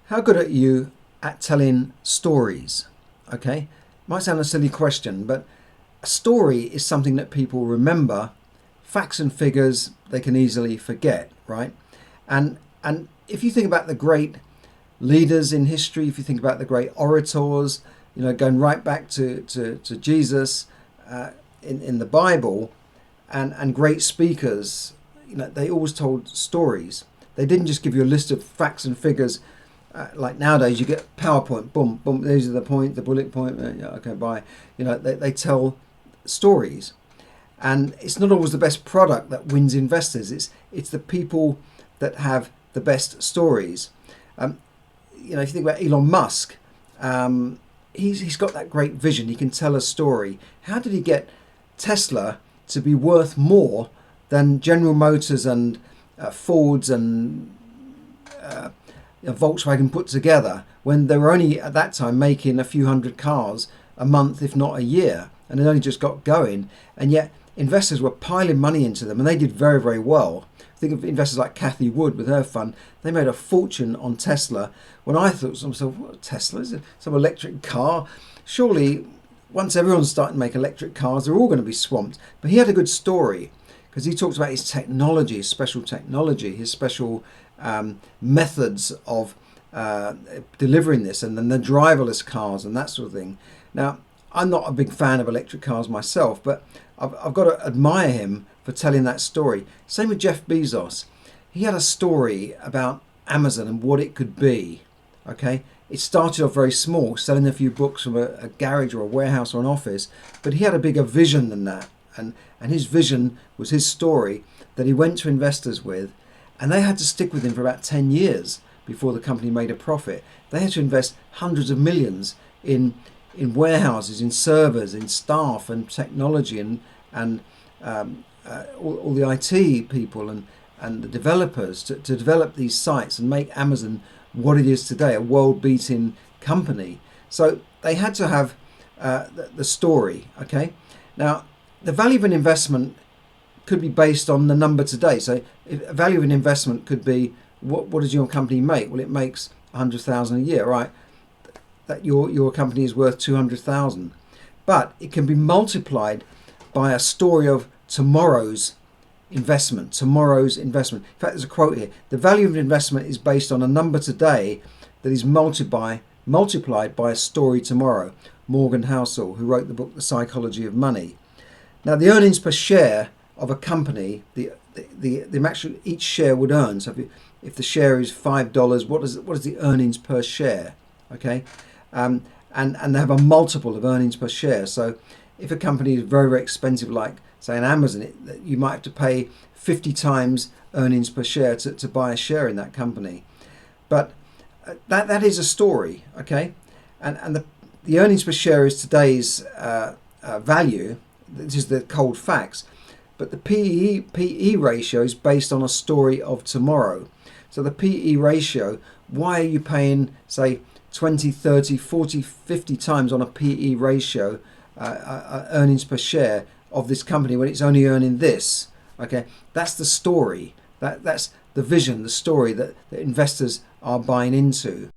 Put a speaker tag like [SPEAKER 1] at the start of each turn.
[SPEAKER 1] How good are you at telling stories? Okay, might sound a silly question, but a story is something that people remember. Facts and figures they can easily forget, right? And if you think about the great leaders in history, if you think about the great orators, going right back to Jesus in the Bible, and great speakers, they always told stories. They didn't just give you a list of facts and figures. Like nowadays, you get PowerPoint, boom, boom. These are the point, the bullet point. Yeah, okay, bye. They tell stories, and it's not always the best product that wins investors. It's the people that have the best stories. If you think about Elon Musk, he's got that great vision. He can tell a story. How did he get Tesla to be worth more than General Motors and Fords and Volkswagen put together, when they were only at that time making a few hundred cars a month, if not a year, and it only just got going, and yet investors were piling money into them, and they did very, very well. Think of investors like Kathy Wood with her fund. They made a fortune on Tesla. When I thought to myself, what, Tesla? Is it some electric car? Surely once everyone's starting to make electric cars, they're all going to be swamped. But he had a good story, because he talks about his technology, his special technology, his special methods of delivering this, and then the driverless cars and that sort of thing. Now, I'm not a big fan of electric cars myself, but I've got to admire him for telling that story. Same with Jeff Bezos. He had a story about Amazon and what it could be. Okay, it started off very small, selling a few books from a garage or a warehouse or an office, but he had a bigger vision than that, and his vision was his story that he went to investors with, and they had to stick with him for about 10 years before the company made a profit. They had to invest hundreds of millions in warehouses, in servers, in staff and technology, and all the IT people and the developers to develop these sites and make Amazon what it is today, a world-beating company. So they had to have the story. Okay, now the value of an investment could be based on the number today. So a value of an investment could be, what does your company make? Well, it makes 100,000 a year, right? That your company is worth 200,000, but it can be multiplied by a story of tomorrow's investment. Tomorrow's investment. In fact, there's a quote here: the value of an investment is based on a number today that is multiplied by a story tomorrow. Morgan Housel, who wrote the book The Psychology of Money. Now, the earnings per share of a company, the actual each share would earn. So if the share is $5, what is the earnings per share? Okay, and they have a multiple of earnings per share. So if a company is very, very expensive, like say an Amazon, you might have to pay 50 times earnings per share to buy a share in that company. But that is a story, okay? And the earnings per share is today's value. This is the cold facts. But the PE ratio is based on a story of tomorrow. So the PE ratio, why are you paying, say, 20, 30, 40, 50 times on a PE ratio, earnings per share of this company when it's only earning this? Okay, that's the story. That's the vision, the story that investors are buying into.